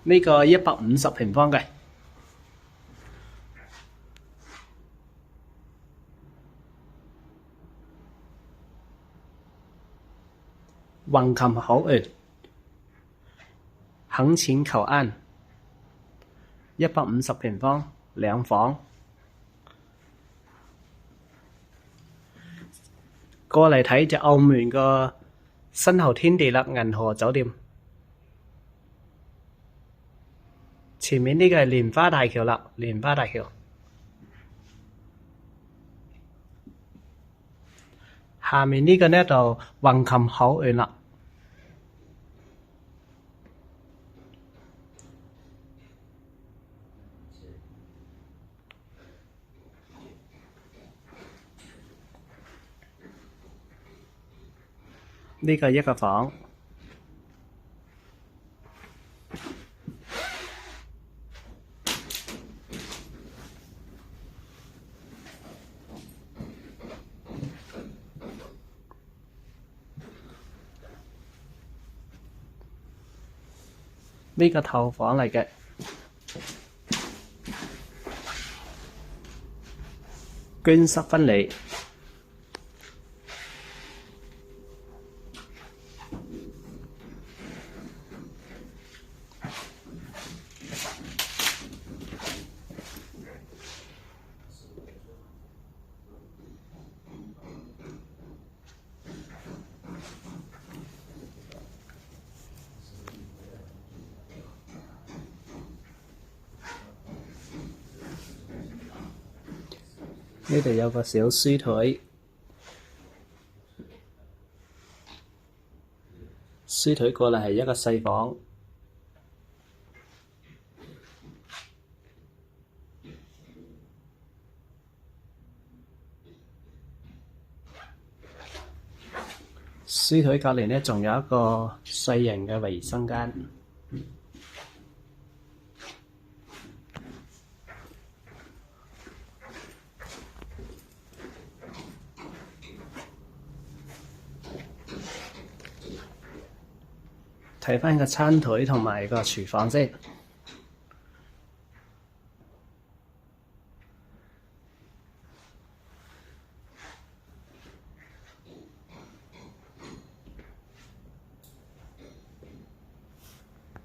呢個150平方嘅。橫琴口岸肯錢求安150平方2房。過嚟睇就澳門個新濠天地啦，銀河酒店。前面呢個係蓮花大橋啦，蓮花大橋。下面呢個呢就橫琴口岸啦。呢個一個房。呢個頭房嚟嘅。居室分離。呢度有個小書枱，書枱過嚟係一個細房。書枱隔離呢，仲有一個細型嘅衛生間。睇返個餐枱同埋個廚房先。